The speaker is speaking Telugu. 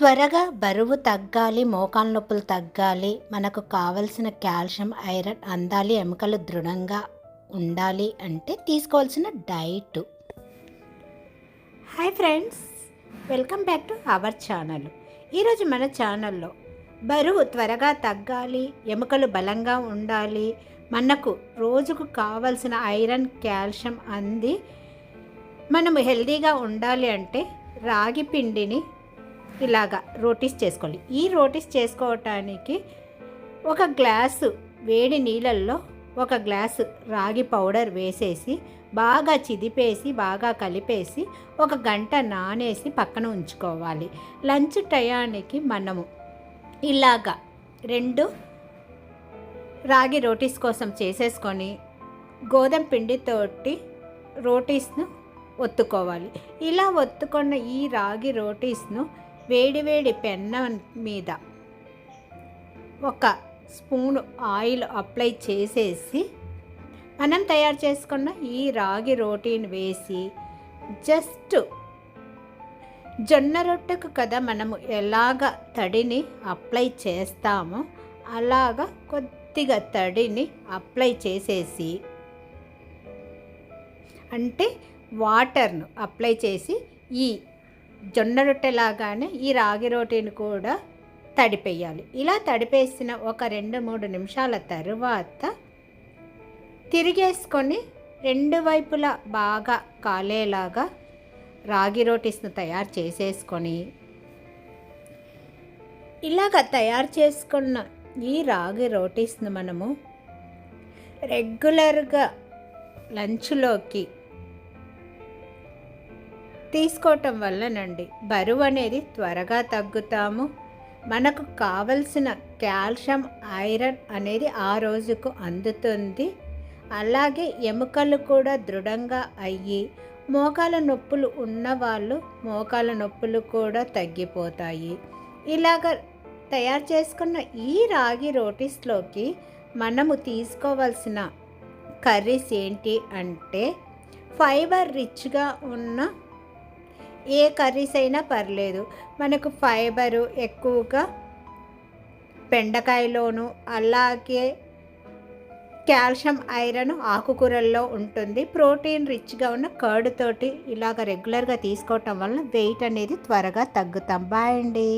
త్వరగా బరువు తగ్గాలి, మోకాళ్ళ నొప్పులు తగ్గాలి, మనకు కావలసిన కాల్షియం, ఐరన్ అందాలి, ఎముకలు దృఢంగా ఉండాలి అంటే తీసుకోవాల్సిన diet. Hi friends, welcome back to our channel. ఈరోజు మన ఛానల్లో బరువు త్వరగా తగ్గాలి, ఎముకలు బలంగా ఉండాలి, మనకు రోజుకు కావలసిన ఐరన్, కాల్షియం అంది మనము హెల్తీగా ఉండాలి అంటే రాగి పిండిని ఇలాగా రోటీస్ చేసుకోవాలి. ఈ రోటీస్ చేసుకోవటానికి ఒక గ్లాసు వేడి నీళ్ళల్లో ఒక గ్లాసు రాగి పౌడర్ వేసేసి బాగా చిదిపేసి బాగా కలిపేసి ఒక గంట నానేసి పక్కన ఉంచుకోవాలి. లంచ్ టయానికి మనము ఇలాగా 2 రాగి రోటీస్ కోసం చేసేసుకొని గోధుమ పిండితోటి రోటీస్ను ఒత్తుకోవాలి. ఇలా ఒత్తుకున్న ఈ రాగి రోటీస్ను వేడివేడి పెన్నం మీద ఒక స్పూను ఆయిల్ అప్లై చేసేసి మనం తయారు చేసుకున్న ఈ రాగి రోటీని వేసి జస్ట్ జొన్న రొట్టెకు కదా మనము ఎలాగ తడిని అప్లై చేస్తామో అలాగా కొద్దిగా తడిని అప్లై చేసేసి, అంటే వాటర్ను అప్లై చేసి ఈ జొన్న రొట్టెలాగానే ఈ రాగి రోటీని కూడా తడిపేయాలి. ఇలా తడిపేసిన ఒక 2-3 నిమిషాల తర్వాత తిరిగేసుకొని 2 వైపులా బాగా కాలేలాగా రాగి రోటీస్ను తయారు చేసేసుకొని, ఇలాగ తయారు చేసుకున్న ఈ రాగి రోటీస్ను మనము రెగ్యులర్గా లంచ్లోకి తీసుకోవటం వల్లనండి బరువు అనేది త్వరగా తగ్గుతాము. మనకు కావలసిన కాల్షియం, ఐరన్ అనేది ఆ రోజుకు అందుతుంది. అలాగే ఎముకలు కూడా దృఢంగా అయ్యి మోకాల నొప్పులు ఉన్నవాళ్ళు మోకాల నొప్పులు కూడా తగ్గిపోతాయి. ఇలాగ తయారు చేసుకున్న ఈ రాగి రోటీస్లోకి మనము తీసుకోవాల్సిన కర్రీస్ ఏంటి అంటే ఫైబర్ రిచ్గా ఉన్న ఏ కర్రీస్ అయినా పర్లేదు. మనకు ఫైబరు ఎక్కువగా బెండకాయలోను, అలాగే కాల్షియం, ఐరన్ ఆకుకూరల్లో ఉంటుంది. ప్రోటీన్ రిచ్గా ఉన్న కర్డ్ తోటి ఇలాగ రెగ్యులర్గా తీసుకోవటం వల్ల వెయిట్ అనేది త్వరగా తగ్గుతాం. బాయ్ అండి.